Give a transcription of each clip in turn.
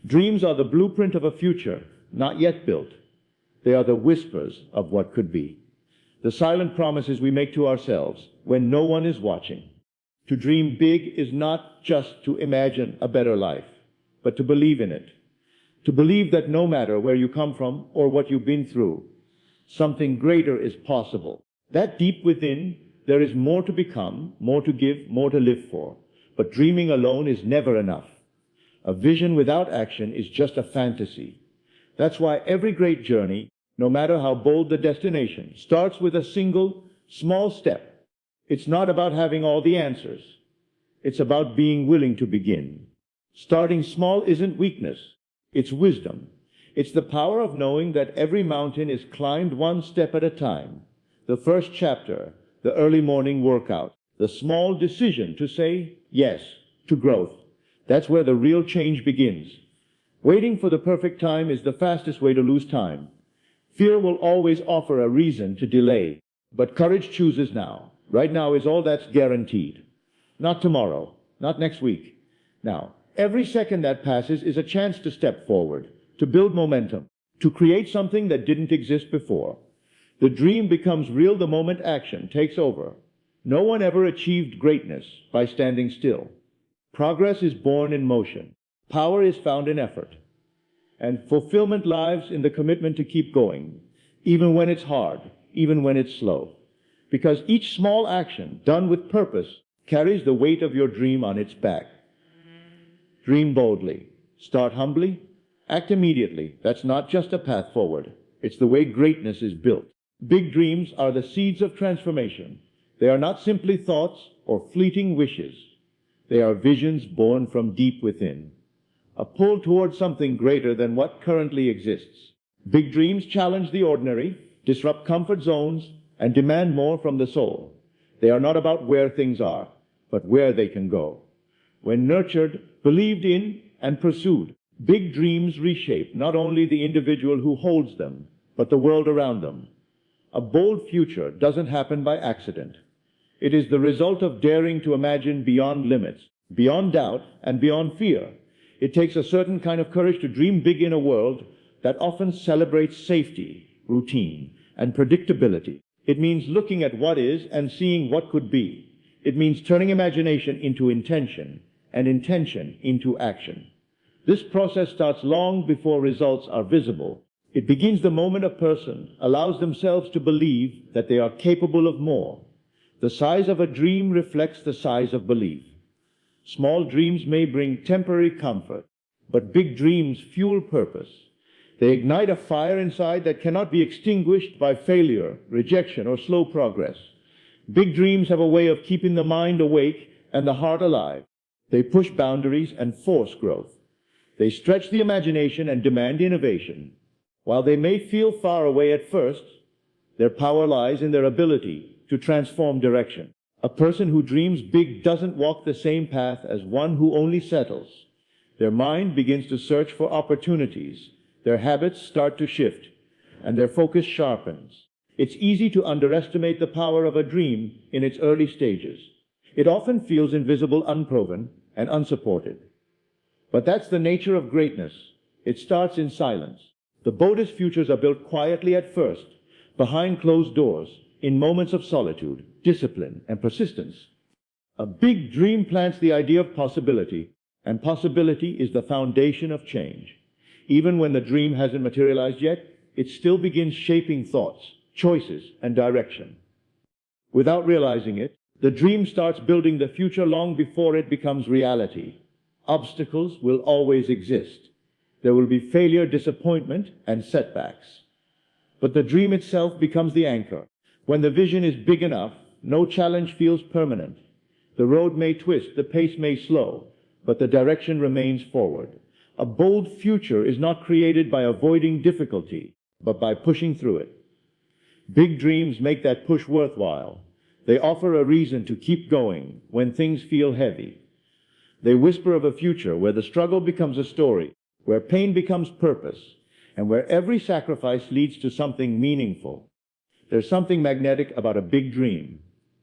Dreams are the blueprint of a future not yet built. They are the whispers of what could be, the silent promises we make to ourselves when no one is watching. To dream big is not just to imagine a better life, but to believe in it. To believe that no matter where you come from or what you've been through, something greater is possible. That deep within, there is more to become, more to give, more to live for. But dreaming alone is never enough. A vision without action is just a fantasy. That's why every great journey, no matter how bold the destination, starts with a single, small step. It's not about having all the answers. It's about being willing to begin. Starting small isn't weakness. It's wisdom. It's the power of knowing that every mountain is climbed one step at a time. The first chapter, the early morning workout, the small decision to say yes to growth. That's where the real change begins. Waiting for the perfect time is the fastest way to lose time. Fear will always offer a reason to delay, but courage chooses now. Right now is all that's guaranteed. Not tomorrow, not next week. Now, every second that passes is a chance to step forward, to build momentum, to create something that didn't exist before. The dream becomes real the moment action takes over. No one ever achieved greatness by standing still. Progress is born in motion. Power is found in effort. And fulfillment lies in the commitment to keep going, even when it's hard, even when it's slow. Because each small action done with purpose carries the weight of your dream on its back. Dream boldly. Start humbly. Act immediately. That's not just a path forward. It's the way greatness is built. Big dreams are the seeds of transformation. They are not simply thoughts or fleeting wishes. They are visions born from deep within. A pull towards something greater than what currently exists. Big dreams challenge the ordinary, disrupt comfort zones, and demand more from the soul. They are not about where things are, but where they can go. When nurtured, believed in, and pursued, big dreams reshape not only the individual who holds them, but the world around them. A bold future doesn't happen by accident. It is the result of daring to imagine beyond limits, beyond doubt, and beyond fear. It takes a certain kind of courage to dream big in a world that often celebrates safety, routine, and predictability. It means looking at what is and seeing what could be. It means turning imagination into intention, and intention into action. This process starts long before results are visible. It begins the moment a person allows themselves to believe that they are capable of more. The size of a dream reflects the size of belief. Small dreams may bring temporary comfort, but big dreams fuel purpose. They ignite a fire inside that cannot be extinguished by failure, rejection, or slow progress. Big dreams have a way of keeping the mind awake and the heart alive. They push boundaries and force growth. They stretch the imagination and demand innovation. While they may feel far away at first, their power lies in their ability to transform direction. A person who dreams big doesn't walk the same path as one who only settles. Their mind begins to search for opportunities. Their habits start to shift, and their focus sharpens. It's easy to underestimate the power of a dream in its early stages. It often feels invisible, unproven, and unsupported. But that's the nature of greatness. It starts in silence. The boldest futures are built quietly at first, behind closed doors, in moments of solitude, discipline, and persistence. A big dream plants the idea of possibility, and possibility is the foundation of change. Even when the dream hasn't materialized yet, it still begins shaping thoughts, choices, and direction. Without realizing it, the dream starts building the future long before it becomes reality. Obstacles will always exist. There will be failure, disappointment, and setbacks. But the dream itself becomes the anchor. When the vision is big enough, no challenge feels permanent. The road may twist, the pace may slow, but the direction remains forward. A bold future is not created by avoiding difficulty, but by pushing through it. Big dreams make that push worthwhile. They offer a reason to keep going when things feel heavy. They whisper of a future where the struggle becomes a story, where pain becomes purpose, and where every sacrifice leads to something meaningful. There's something magnetic about a big dream.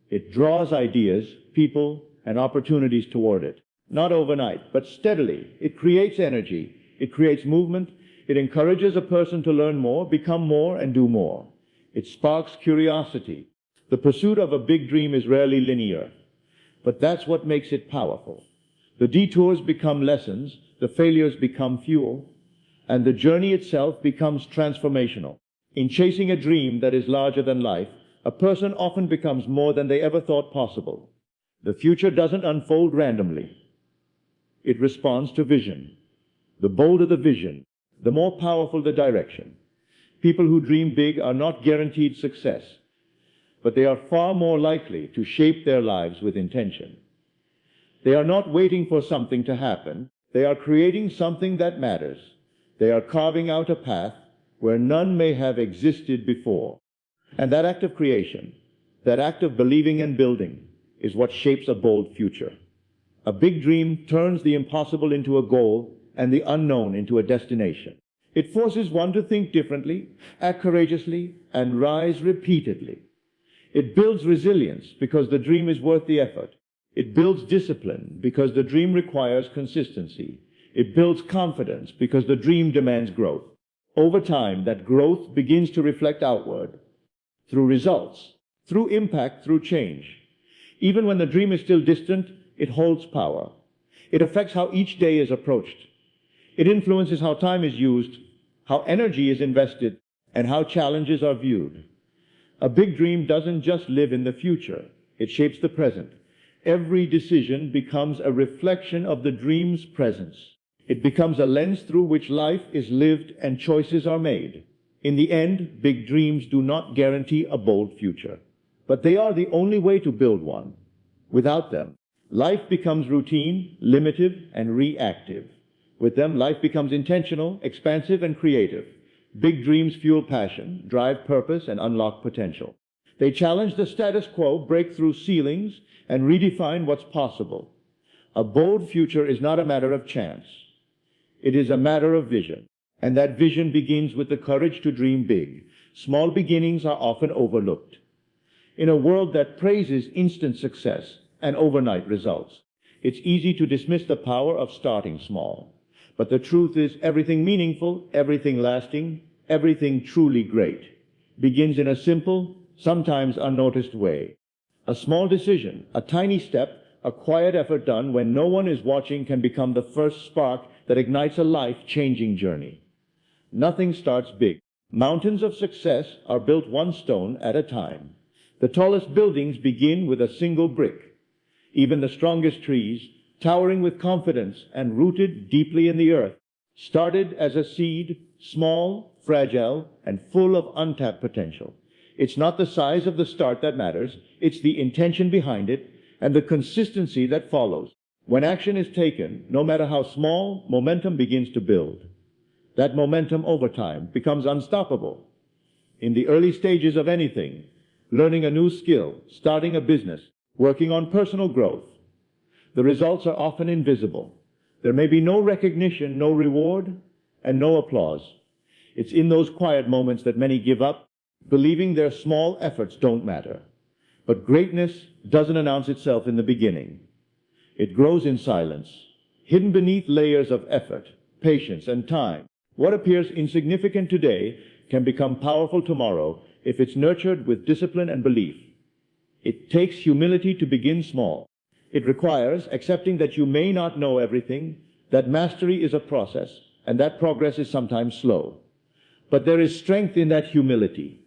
It draws ideas, people, and opportunities toward it. Not overnight, but steadily. It creates energy. It creates movement. It encourages a person to learn more, become more, and do more. It sparks curiosity. The pursuit of a big dream is rarely linear, but that's what makes it powerful. The detours become lessons, the failures become fuel, and the journey itself becomes transformational. In chasing a dream that is larger than life, a person often becomes more than they ever thought possible. The future doesn't unfold randomly. It responds to vision. The bolder the vision, the more powerful the direction. People who dream big are not guaranteed success, but they are far more likely to shape their lives with intention. They are not waiting for something to happen. They are creating something that matters. They are carving out a path where none may have existed before. And that act of creation, that act of believing and building, is what shapes a bold future. A big dream turns the impossible into a goal and the unknown into a destination. It forces one to think differently, act courageously, and rise repeatedly. It builds resilience because the dream is worth the effort. It builds discipline because the dream requires consistency. It builds confidence because the dream demands growth. Over time, that growth begins to reflect outward, through results, through impact, through change. Even when the dream is still distant, it holds power. It affects how each day is approached. It influences how time is used, how energy is invested, and how challenges are viewed. A big dream doesn't just live in the future. It shapes the present. Every decision becomes a reflection of the dream's presence. It becomes a lens through which life is lived and choices are made. In the end, big dreams do not guarantee a bold future, but they are the only way to build one. Without them, life becomes routine, limited, and reactive. With them, life becomes intentional, expansive, and creative. Big dreams fuel passion, drive purpose, and unlock potential. They challenge the status quo, break through ceilings, and redefine what's possible. A bold future is not a matter of chance. It is a matter of vision. And that vision begins with the courage to dream big. Small beginnings are often overlooked. In a world that praises instant success and overnight results, it's easy to dismiss the power of starting small. But the truth is, everything meaningful, everything lasting, everything truly great begins in a simple, sometimes unnoticed way. A small decision, a tiny step, a quiet effort done when no one is watching can become the first spark that ignites a life-changing journey. Nothing starts big. Mountains of success are built one stone at a time. The tallest buildings begin with a single brick. Even the strongest trees, towering with confidence and rooted deeply in the earth, started as a seed, small, fragile, and full of untapped potential. It's not the size of the start that matters, it's the intention behind it and the consistency that follows. When action is taken, no matter how small, momentum begins to build. That momentum over time becomes unstoppable. In the early stages of anything, learning a new skill, starting a business, working on personal growth, the results are often invisible. There may be no recognition, no reward, and no applause. It's in those quiet moments that many give up, believing their small efforts don't matter. But greatness doesn't announce itself in the beginning. It grows in silence, hidden beneath layers of effort, patience, and time. What appears insignificant today can become powerful tomorrow if it's nurtured with discipline and belief. It takes humility to begin small. It requires accepting that you may not know everything, that mastery is a process, and that progress is sometimes slow. But there is strength in that humility.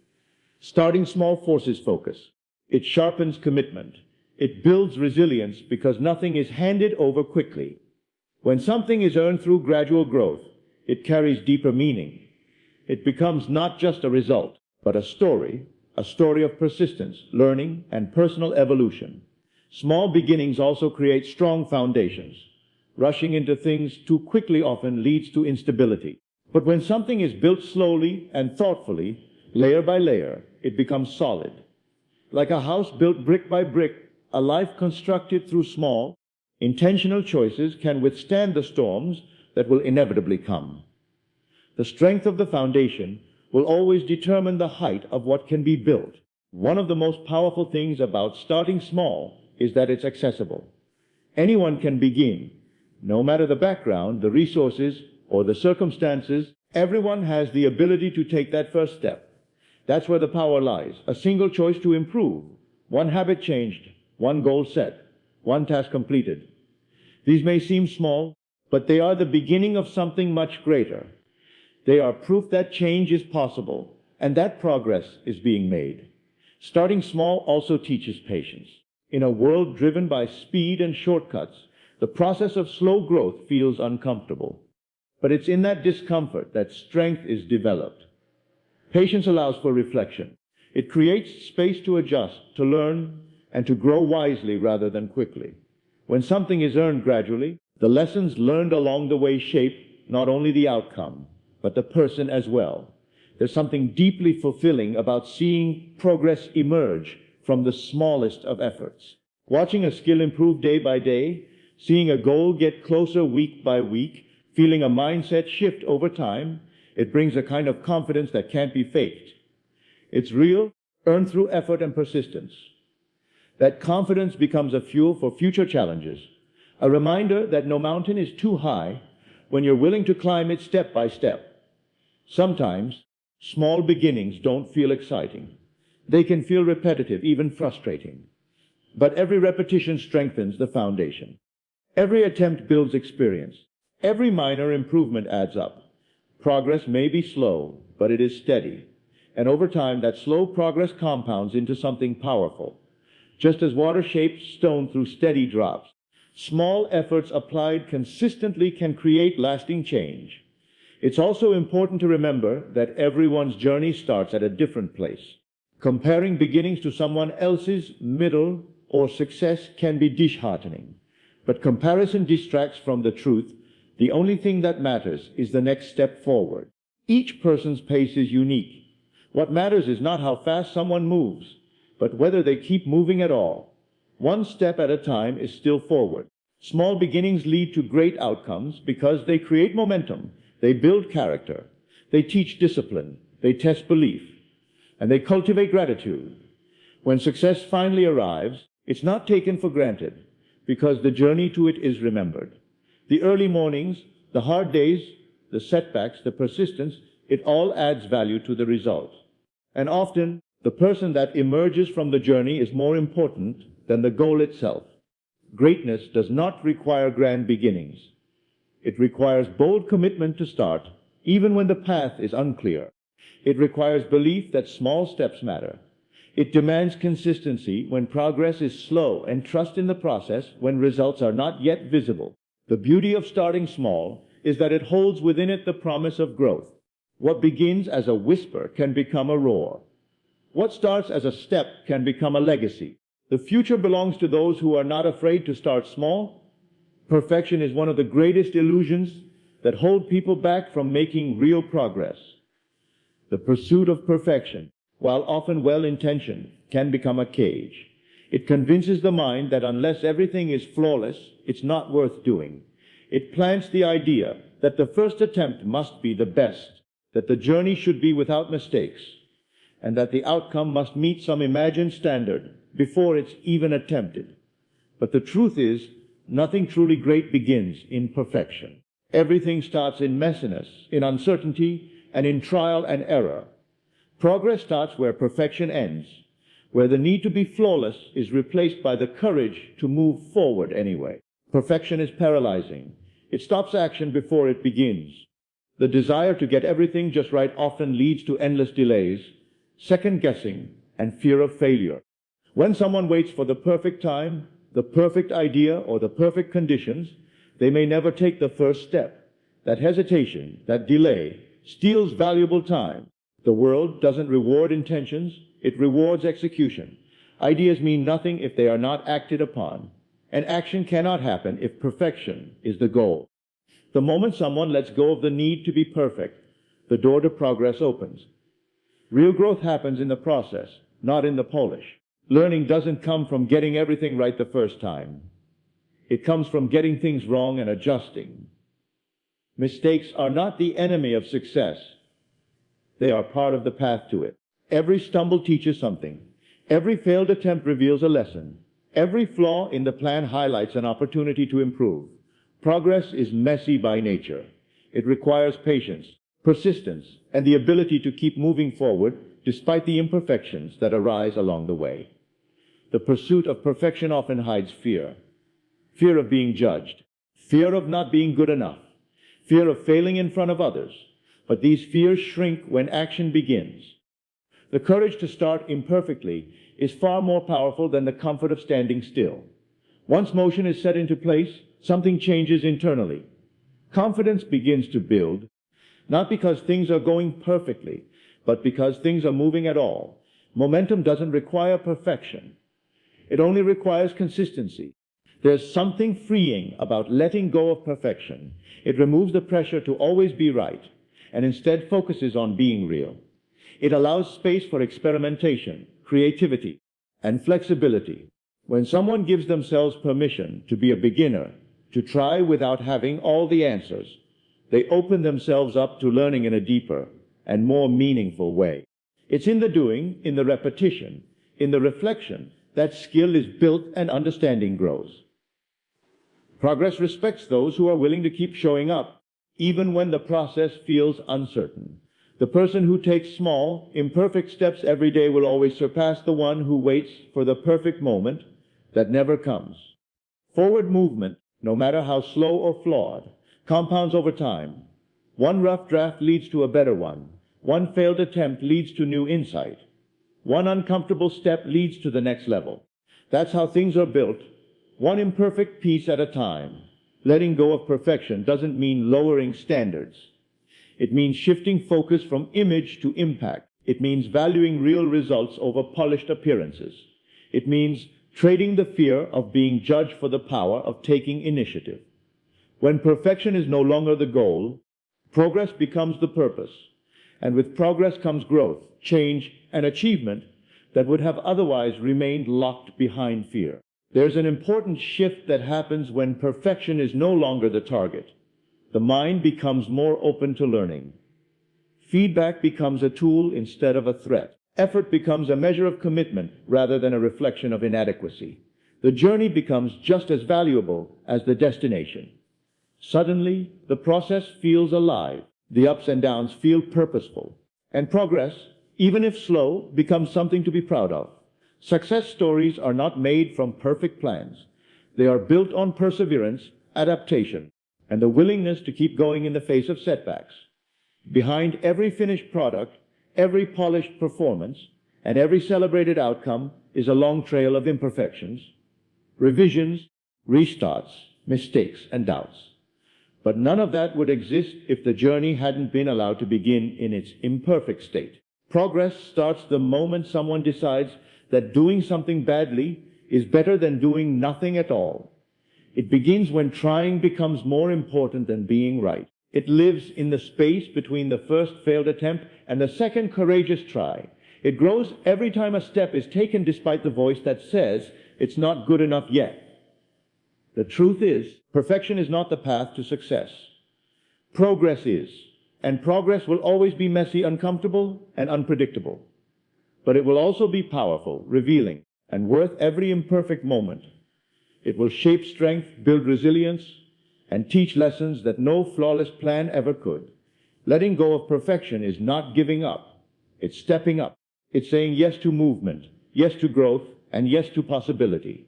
Starting small forces focus. It sharpens commitment. It builds resilience because nothing is handed over quickly. When something is earned through gradual growth, it carries deeper meaning. It becomes not just a result, but a story of persistence, learning, and personal evolution. Small beginnings also create strong foundations. Rushing into things too quickly often leads to instability. But when something is built slowly and thoughtfully, layer by layer, it becomes solid. Like a house built brick by brick, a life constructed through small, intentional choices can withstand the storms that will inevitably come. The strength of the foundation will always determine the height of what can be built. One of the most powerful things about starting small is that it's accessible. Anyone can begin, no matter the background, the resources, or the circumstances, everyone has the ability to take that first step. That's where the power lies. A single choice to improve. One habit changed, one goal set, one task completed. These may seem small, but they are the beginning of something much greater. They are proof that change is possible and that progress is being made. Starting small also teaches patience. In a world driven by speed and shortcuts, the process of slow growth feels uncomfortable. But it's in that discomfort that strength is developed. Patience allows for reflection. It creates space to adjust, to learn, and to grow wisely rather than quickly. When something is earned gradually, the lessons learned along the way shape not only the outcome, but the person as well. There's something deeply fulfilling about seeing progress emerge from the smallest of efforts. Watching a skill improve day by day, seeing a goal get closer week by week, feeling a mindset shift over time, it brings a kind of confidence that can't be faked. It's real, earned through effort and persistence. That confidence becomes a fuel for future challenges, a reminder that no mountain is too high when you're willing to climb it step by step. Sometimes, small beginnings don't feel exciting. They can feel repetitive, even frustrating. But every repetition strengthens the foundation. Every attempt builds experience. Every minor improvement adds up. Progress may be slow, but it is steady. And over time, that slow progress compounds into something powerful. Just as water shapes stone through steady drops, small efforts applied consistently can create lasting change. It's also important to remember that everyone's journey starts at a different place. Comparing beginnings to someone else's middle or success can be disheartening. But comparison distracts from the truth. The only thing that matters is the next step forward. Each person's pace is unique. What matters is not how fast someone moves, but whether they keep moving at all. One step at a time is still forward. Small beginnings lead to great outcomes because they create momentum, they build character, they teach discipline, they test belief, and they cultivate gratitude. When success finally arrives, it's not taken for granted because the journey to it is remembered. The early mornings, the hard days, the setbacks, the persistence, it all adds value to the result. And often, the person that emerges from the journey is more important than the goal itself. Greatness does not require grand beginnings. It requires bold commitment to start, even when the path is unclear. It requires belief that small steps matter. It demands consistency when progress is slow and trust in the process when results are not yet visible. The beauty of starting small is that it holds within it the promise of growth. What begins as a whisper can become a roar. What starts as a step can become a legacy. The future belongs to those who are not afraid to start small. Perfection is one of the greatest illusions that hold people back from making real progress. The pursuit of perfection, while often well-intentioned, can become a cage. It convinces the mind that unless everything is flawless, it's not worth doing. It plants the idea that the first attempt must be the best, that the journey should be without mistakes, and that the outcome must meet some imagined standard before it's even attempted. But the truth is, nothing truly great begins in perfection. Everything starts in messiness, in uncertainty, and in trial and error. Progress starts where perfection ends, where the need to be flawless is replaced by the courage to move forward anyway. Perfection is paralyzing. It stops action before it begins. The desire to get everything just right often leads to endless delays, second-guessing, and fear of failure. When someone waits for the perfect time, the perfect idea, or the perfect conditions, they may never take the first step. That hesitation, that delay, steals valuable time. The world doesn't reward intentions, it rewards execution. Ideas mean nothing if they are not acted upon, and action cannot happen if perfection is the goal. The moment someone lets go of the need to be perfect, the door to progress opens. Real growth happens in the process, not in the polish. Learning doesn't come from getting everything right the first time. It comes from getting things wrong and adjusting. Mistakes are not the enemy of success. They are part of the path to it. Every stumble teaches something. Every failed attempt reveals a lesson. Every flaw in the plan highlights an opportunity to improve. Progress is messy by nature. It requires patience, persistence, and the ability to keep moving forward despite the imperfections that arise along the way. The pursuit of perfection often hides fear. Fear of being judged, fear of not being good enough, fear of failing in front of others. But these fears shrink when action begins. The courage to start imperfectly is far more powerful than the comfort of standing still. Once motion is set into place, something changes internally. Confidence begins to build, not because things are going perfectly, but because things are moving at all. Momentum doesn't require perfection. It only requires consistency. There's something freeing about letting go of perfection. It removes the pressure to always be right, and instead focuses on being real. It allows space for experimentation, creativity, and flexibility. When someone gives themselves permission to be a beginner, to try without having all the answers, they open themselves up to learning in a deeper and more meaningful way. It's in the doing, in the repetition, in the reflection, that skill is built and understanding grows. Progress respects those who are willing to keep showing up, even when the process feels uncertain. The person who takes small, imperfect steps every day will always surpass the one who waits for the perfect moment that never comes. Forward movement, no matter how slow or flawed, compounds over time. One rough draft leads to a better one. One failed attempt leads to new insight. One uncomfortable step leads to the next level. That's how things are built, one imperfect piece at a time. Letting go of perfection doesn't mean lowering standards. It means shifting focus from image to impact. It means valuing real results over polished appearances. It means trading the fear of being judged for the power of taking initiative. When perfection is no longer the goal, progress becomes the purpose. And with progress comes growth, change, and achievement that would have otherwise remained locked behind fear. There's an important shift that happens when perfection is no longer the target. The mind becomes more open to learning. Feedback becomes a tool instead of a threat. Effort becomes a measure of commitment rather than a reflection of inadequacy. The journey becomes just as valuable as the destination. Suddenly, the process feels alive. The ups and downs feel purposeful. And progress, even if slow, becomes something to be proud of. Success stories are not made from perfect plans. They are built on perseverance, adaptation, and the willingness to keep going in the face of setbacks. Behind every finished product, every polished performance, and every celebrated outcome is a long trail of imperfections, revisions, restarts, mistakes, and doubts. But none of that would exist if the journey hadn't been allowed to begin in its imperfect state. Progress starts the moment someone decides that doing something badly is better than doing nothing at all. It begins when trying becomes more important than being right. It lives in the space between the first failed attempt and the second courageous try. It grows every time a step is taken despite the voice that says it's not good enough yet. The truth is, perfection is not the path to success. Progress is, and progress will always be messy, uncomfortable, and unpredictable. But it will also be powerful, revealing, and worth every imperfect moment. It will shape strength, build resilience, and teach lessons that no flawless plan ever could. Letting go of perfection is not giving up. It's stepping up. It's saying yes to movement, yes to growth, and yes to possibility.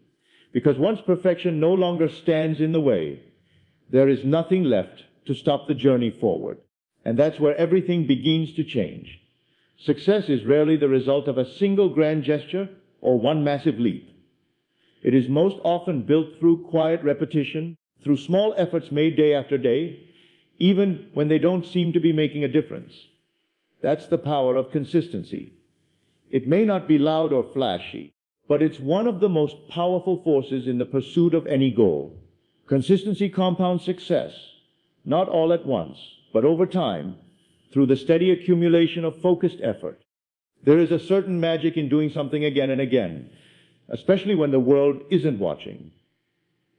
Because once perfection no longer stands in the way, there is nothing left to stop the journey forward. And that's where everything begins to change. Success is rarely the result of a single grand gesture or one massive leap. It is most often built through quiet repetition, through small efforts made day after day, even when they don't seem to be making a difference. That's the power of consistency. It may not be loud or flashy, but it's one of the most powerful forces in the pursuit of any goal. Consistency compounds success, not all at once, but over time, through the steady accumulation of focused effort. There is a certain magic in doing something again and again, especially when the world isn't watching.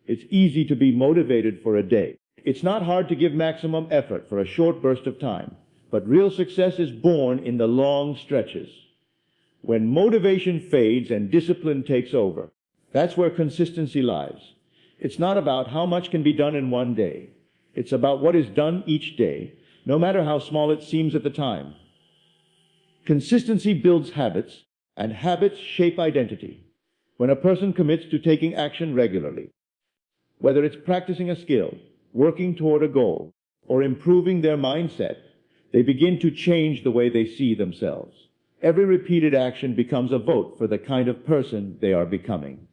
It's easy to be motivated for a day. It's not hard to give maximum effort for a short burst of time, but real success is born in the long stretches. When motivation fades and discipline takes over, that's where consistency lies. It's not about how much can be done in one day. It's about what is done each day, no matter how small it seems at the time. Consistency builds habits, and habits shape identity. When a person commits to taking action regularly, whether it's practicing a skill, working toward a goal, or improving their mindset, they begin to change the way they see themselves. Every repeated action becomes a vote for the kind of person they are becoming.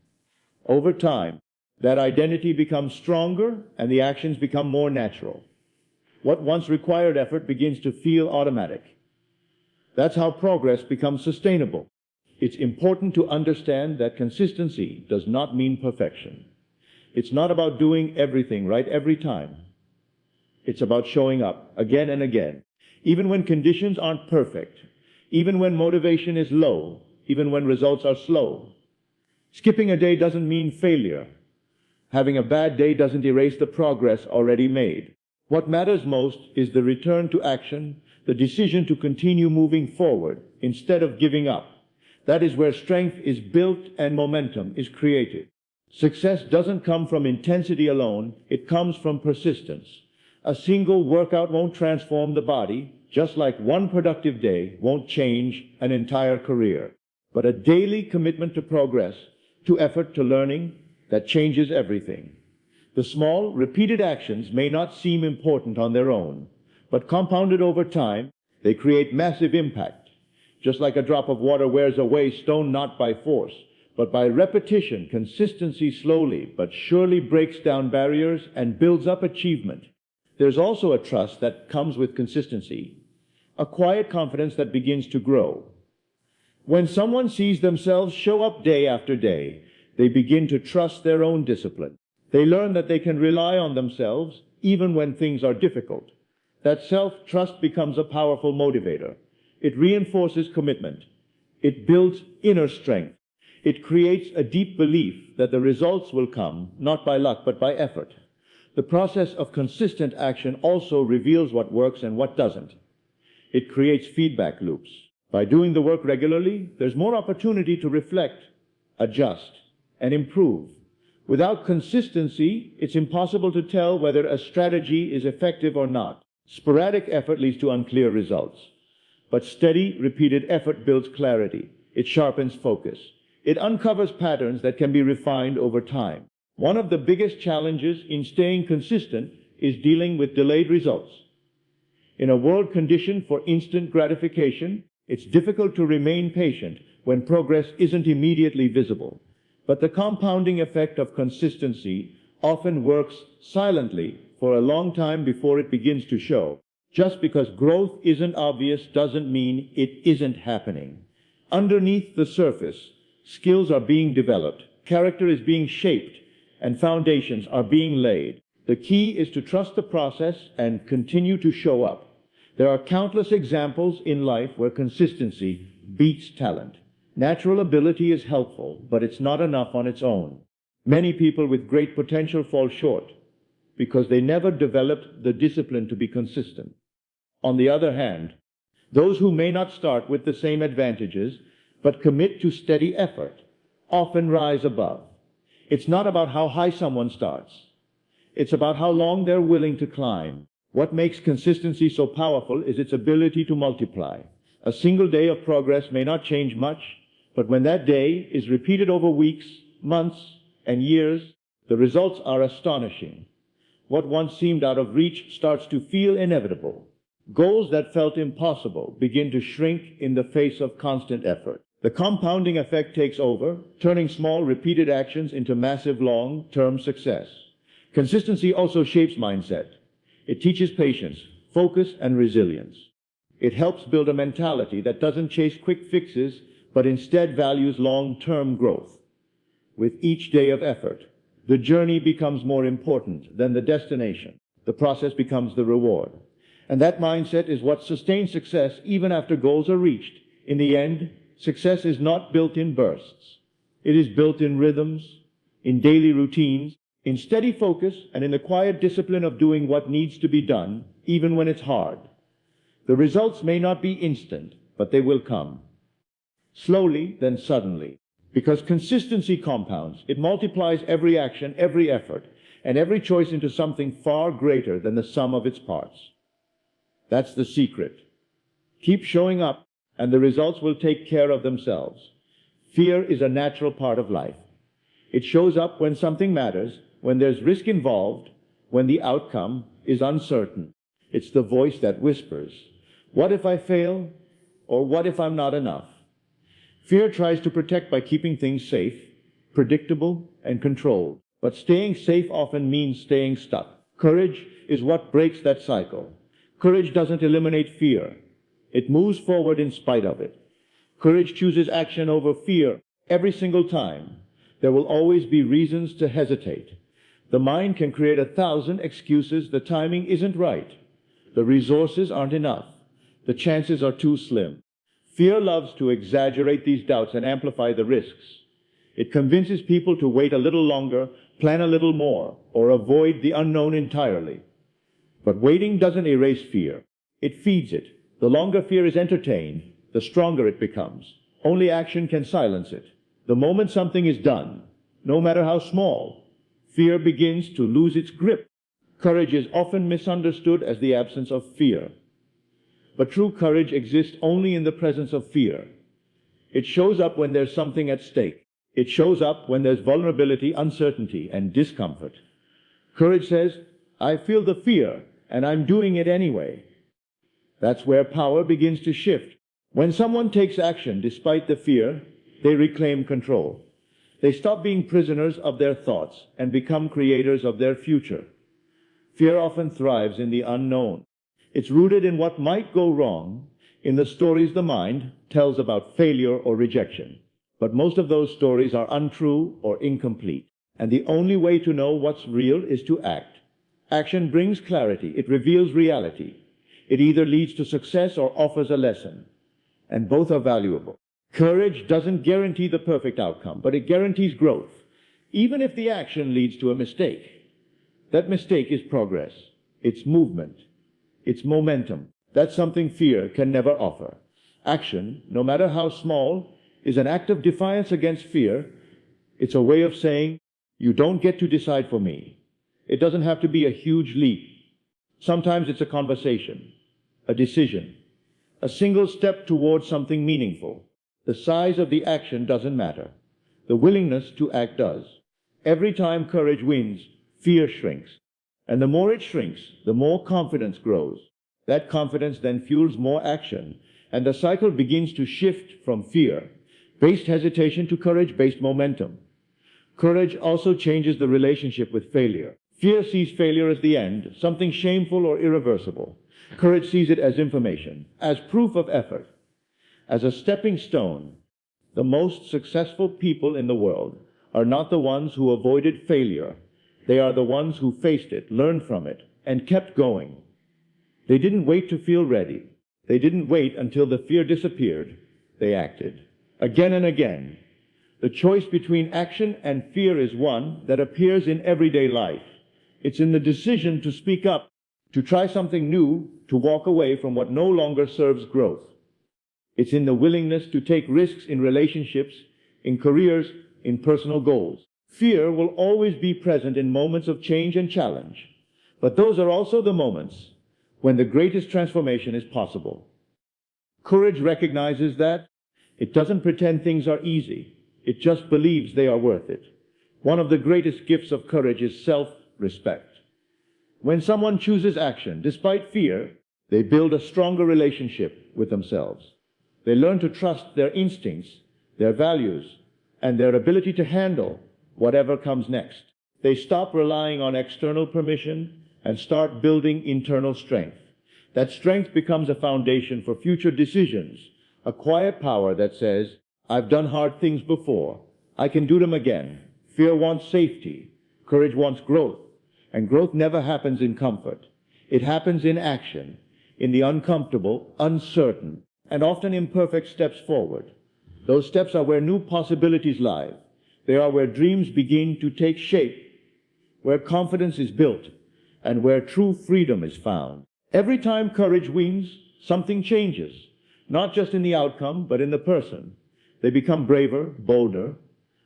Over time, that identity becomes stronger and the actions become more natural. What once required effort begins to feel automatic. That's how progress becomes sustainable. It's important to understand that consistency does not mean perfection. It's not about doing everything right every time. It's about showing up again and again, even when conditions aren't perfect, even when motivation is low, even when results are slow. Skipping a day doesn't mean failure. Having a bad day doesn't erase the progress already made. What matters most is the return to action, the decision to continue moving forward instead of giving up. That is where strength is built and momentum is created. Success doesn't come from intensity alone, it comes from persistence. A single workout won't transform the body, just like one productive day won't change an entire career. But a daily commitment to progress, to effort, to learning, that changes everything. The small, repeated actions may not seem important on their own, but compounded over time, they create massive impact. Just like a drop of water wears away stone not by force, but by repetition. Consistency slowly but surely breaks down barriers and builds up achievement. There's also a trust that comes with consistency, a quiet confidence that begins to grow. When someone sees themselves show up day after day, they begin to trust their own discipline. They learn that they can rely on themselves even when things are difficult. That self-trust becomes a powerful motivator. It reinforces commitment. It builds inner strength. It creates a deep belief that the results will come not by luck but by effort. The process of consistent action also reveals what works and what doesn't. It creates feedback loops. By doing the work regularly, there's more opportunity to reflect, adjust, and improve. Without consistency, it's impossible to tell whether a strategy is effective or not. Sporadic effort leads to unclear results. But steady, repeated effort builds clarity. It sharpens focus. It uncovers patterns that can be refined over time. One of the biggest challenges in staying consistent is dealing with delayed results. In a world conditioned for instant gratification, it's difficult to remain patient when progress isn't immediately visible. But the compounding effect of consistency often works silently for a long time before it begins to show. Just because growth isn't obvious doesn't mean it isn't happening. Underneath the surface, skills are being developed, character is being shaped, and foundations are being laid. The key is to trust the process and continue to show up. There are countless examples in life where consistency beats talent. Natural ability is helpful, but it's not enough on its own. Many people with great potential fall short because they never developed the discipline to be consistent. On the other hand, those who may not start with the same advantages but commit to steady effort often rise above. It's not about how high someone starts. It's about how long they're willing to climb. What makes consistency so powerful is its ability to multiply. A single day of progress may not change much, but when that day is repeated over weeks, months, and years, the results are astonishing. What once seemed out of reach starts to feel inevitable. Goals that felt impossible begin to shrink in the face of constant effort. The compounding effect takes over, turning small, repeated actions into massive, long-term success. Consistency also shapes mindset. It teaches patience, focus, and resilience. It helps build a mentality that doesn't chase quick fixes, but instead values long-term growth. With each day of effort, the journey becomes more important than the destination. The process becomes the reward. And that mindset is what sustains success even after goals are reached. In the end, success is not built in bursts. It is built in rhythms, in daily routines, in steady focus, and in the quiet discipline of doing what needs to be done, even when it's hard. The results may not be instant, but they will come. Slowly, then suddenly. Because consistency compounds. It multiplies every action, every effort. and every choice into something far greater than the sum of its parts. That's the secret. Keep showing up, and the results will take care of themselves. Fear is a natural part of life. It shows up when something matters, when there's risk involved, when the outcome is uncertain. It's the voice that whispers, "What if I fail?" Or "What if I'm not enough?" Fear tries to protect by keeping things safe, predictable, and controlled. But staying safe often means staying stuck. Courage is what breaks that cycle. Courage doesn't eliminate fear. It moves forward in spite of it. Courage chooses action over fear every single time. There will always be reasons to hesitate. The mind can create 1,000 excuses. The timing isn't right. The resources aren't enough. The chances are too slim. Fear loves to exaggerate these doubts and amplify the risks. It convinces people to wait a little longer, plan a little more, or avoid the unknown entirely. But waiting doesn't erase fear. It feeds it. The longer fear is entertained, the stronger it becomes. Only action can silence it. The moment something is done, no matter how small, fear begins to lose its grip. Courage is often misunderstood as the absence of fear. But true courage exists only in the presence of fear. It shows up when there's something at stake. It shows up when there's vulnerability, uncertainty, and discomfort. Courage says, "I feel the fear, and I'm doing it anyway." That's where power begins to shift. When someone takes action despite the fear, they reclaim control. They stop being prisoners of their thoughts and become creators of their future. Fear often thrives in the unknown. It's rooted in what might go wrong, in the stories the mind tells about failure or rejection. But most of those stories are untrue or incomplete. And the only way to know what's real is to act. Action brings clarity. It reveals reality. It either leads to success or offers a lesson. And both are valuable. Courage doesn't guarantee the perfect outcome, but it guarantees growth, even if the action leads to a mistake. That mistake is progress. It's movement. It's momentum. That's something fear can never offer. Action, no matter how small, is an act of defiance against fear. It's a way of saying, "You don't get to decide for me." It doesn't have to be a huge leap. Sometimes it's a conversation, a decision, a single step towards something meaningful. The size of the action doesn't matter. The willingness to act does. Every time courage wins, fear shrinks. And the more it shrinks, the more confidence grows. That confidence then fuels more action, and the cycle begins to shift from fear-based hesitation to courage-based momentum. Courage also changes the relationship with failure. Fear sees failure as the end, something shameful or irreversible. Courage sees it as information, as proof of effort, as a stepping stone. The most successful people in the world are not the ones who avoided failure. They are the ones who faced it, learned from it, and kept going. They didn't wait to feel ready. They didn't wait until the fear disappeared. They acted. Again and again. The choice between action and fear is one that appears in everyday life. It's in the decision to speak up, to try something new, to walk away from what no longer serves growth. It's in the willingness to take risks in relationships, in careers, in personal goals. Fear will always be present in moments of change and challenge, but those are also the moments when the greatest transformation is possible. Courage recognizes that. It doesn't pretend things are easy. It just believes they are worth it. One of the greatest gifts of courage is self-respect. When someone chooses action, despite fear, they build a stronger relationship with themselves. They learn to trust their instincts, their values, and their ability to handle whatever comes next. They stop relying on external permission and start building internal strength. That strength becomes a foundation for future decisions, a quiet power that says, "I've done hard things before. I can do them again." Fear wants safety. Courage wants growth. And growth never happens in comfort. It happens in action, in the uncomfortable, uncertain, and often imperfect steps forward. Those steps are where new possibilities lie. They are where dreams begin to take shape, where confidence is built, and where true freedom is found. Every time courage wins, something changes, not just in the outcome, but in the person. They become braver, bolder,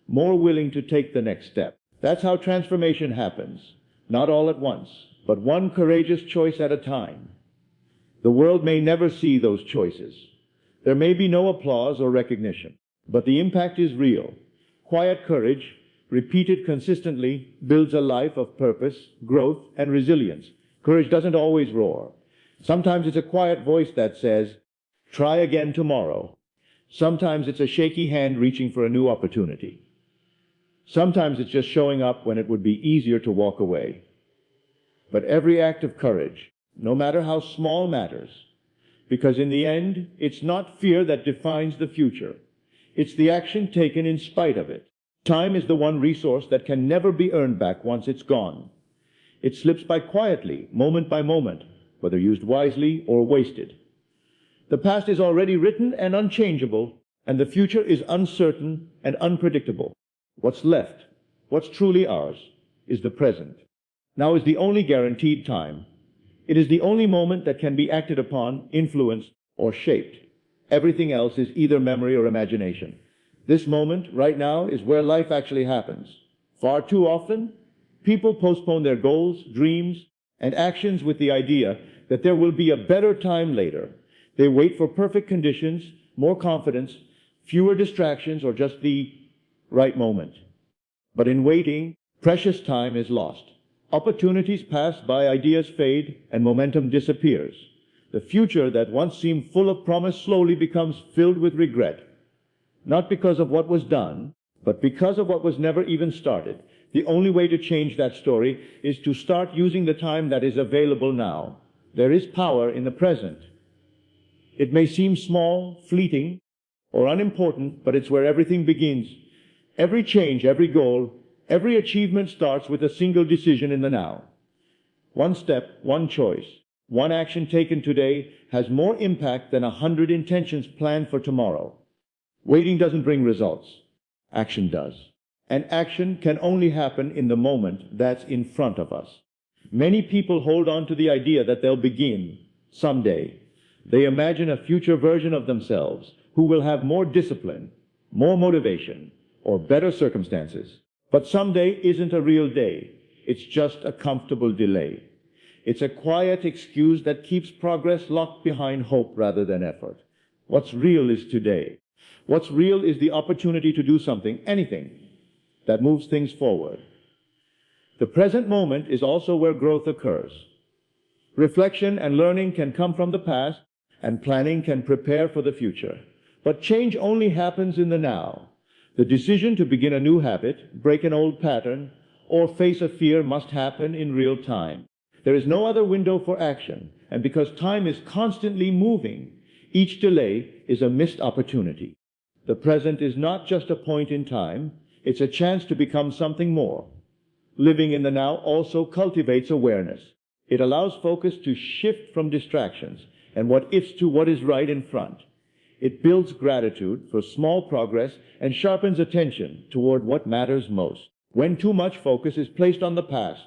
more willing to take the next step. That's how transformation happens. not all at once, but one courageous choice at a time. The world may never see those choices. There may be no applause or recognition, but the impact is real. Quiet courage, repeated consistently, builds a life of purpose, growth, and resilience. Courage doesn't always roar. Sometimes it's a quiet voice that says, "Try again tomorrow." Sometimes it's a shaky hand reaching for a new opportunity. Sometimes it's just showing up when it would be easier to walk away. But every act of courage, no matter how small, matters. Because in the end, it's not fear that defines the future. It's the action taken in spite of it. Time is the one resource that can never be earned back once it's gone. It slips by quietly, moment by moment, whether used wisely or wasted. The past is already written and unchangeable, and the future is uncertain and unpredictable. What's left, what's truly ours, is the present. Now is the only guaranteed time. It is the only moment that can be acted upon, influenced, or shaped. Everything else is either memory or imagination. This moment, right now, is where life actually happens. Far too often, people postpone their goals, dreams, and actions with the idea that there will be a better time later. They wait for perfect conditions, more confidence, fewer distractions, or just the right moment. But in waiting, precious time is lost. Opportunities pass by, ideas fade, and momentum disappears. The future that once seemed full of promise slowly becomes filled with regret. Not because of what was done, but because of what was never even started. The only way to change that story is to start using the time that is available now. There is power in the present. It may seem small, fleeting, or unimportant, but it's where everything begins. Every change, every goal, every achievement starts with a single decision in the now. One step, one choice, one action taken today has more impact than 100 intentions planned for tomorrow. Waiting doesn't bring results. Action does. And action can only happen in the moment that's in front of us. Many people hold on to the idea that they'll begin someday. They imagine a future version of themselves who will have more discipline, more motivation, or better circumstances. But someday isn't a real day. It's just a comfortable delay. It's a quiet excuse that keeps progress locked behind hope rather than effort. What's real is today. What's real is the opportunity to do something, anything, that moves things forward. The present moment is also where growth occurs. Reflection and learning can come from the past, and planning can prepare for the future. But change only happens in the now. The decision to begin a new habit, break an old pattern, or face a fear must happen in real time. There is no other window for action, and because time is constantly moving, each delay is a missed opportunity. The present is not just a point in time, it's a chance to become something more. Living in the now also cultivates awareness. It allows focus to shift from distractions and what ifs to what is right in front. It builds gratitude for small progress and sharpens attention toward what matters most. When too much focus is placed on the past,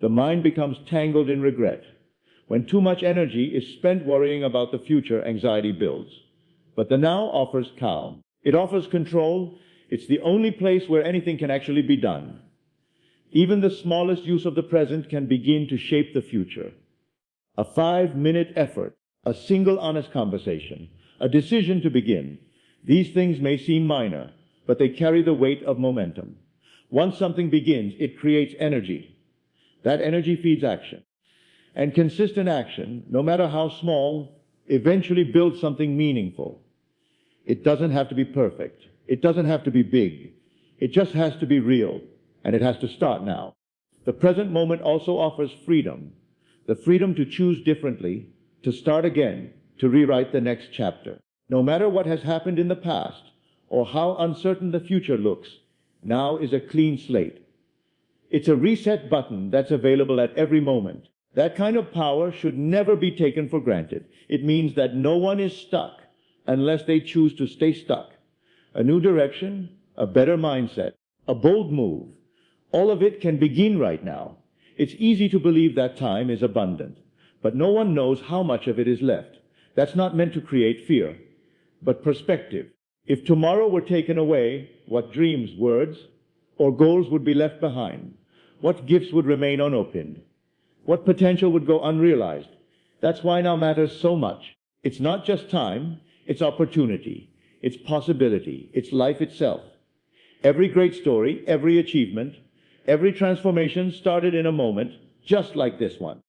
the mind becomes tangled in regret. When too much energy is spent worrying about the future, anxiety builds. But the now offers calm. It offers control. It's the only place where anything can actually be done. Even the smallest use of the present can begin to shape the future. A 5-minute effort, a single honest conversation, a decision to begin. These things may seem minor, but they carry the weight of momentum. Once something begins, it creates energy. That energy feeds action. And consistent action, no matter how small, eventually builds something meaningful. It doesn't have to be perfect. It doesn't have to be big. It just has to be real, and it has to start now. The present moment also offers freedom. The freedom to choose differently, to start again, to rewrite the next chapter. No matter what has happened in the past, or how uncertain the future looks, now is a clean slate. It's a reset button that's available at every moment. That kind of power should never be taken for granted. It means that no one is stuck unless they choose to stay stuck. A new direction, a better mindset, a bold move, all of it can begin right now. It's easy to believe that time is abundant, but no one knows how much of it is left. That's not meant to create fear, but perspective. If tomorrow were taken away, what dreams, words, or goals would be left behind? What gifts would remain unopened? What potential would go unrealized? That's why now matters so much. It's not just time, it's opportunity, it's possibility, it's life itself. Every great story, every achievement, every transformation started in a moment, just like this one.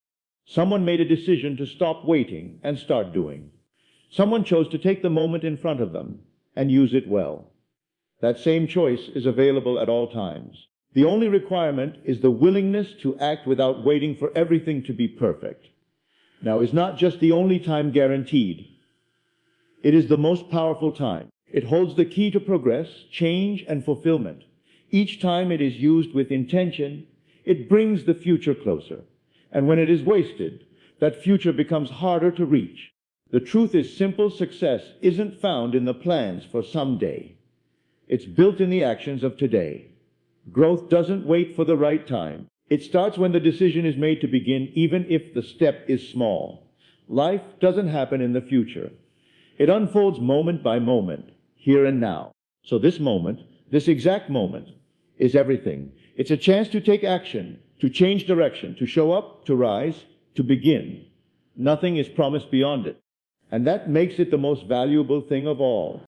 Someone made a decision to stop waiting and start doing. Someone chose to take the moment in front of them and use it well. That same choice is available at all times. The only requirement is the willingness to act without waiting for everything to be perfect. Now, it's not just the only time guaranteed. It is the most powerful time. It holds the key to progress, change, and fulfillment. Each time it is used with intention, it brings the future closer. And when it is wasted, that future becomes harder to reach. The truth is simple: success isn't found in the plans for someday. It's built in the actions of today. Growth doesn't wait for the right time. It starts when the decision is made to begin, even if the step is small. Life doesn't happen in the future. It unfolds moment by moment, here and now. So this moment, this exact moment, is everything. It's a chance to take action, to change direction, to show up, to rise, to begin. Nothing is promised beyond it. And that makes it the most valuable thing of all.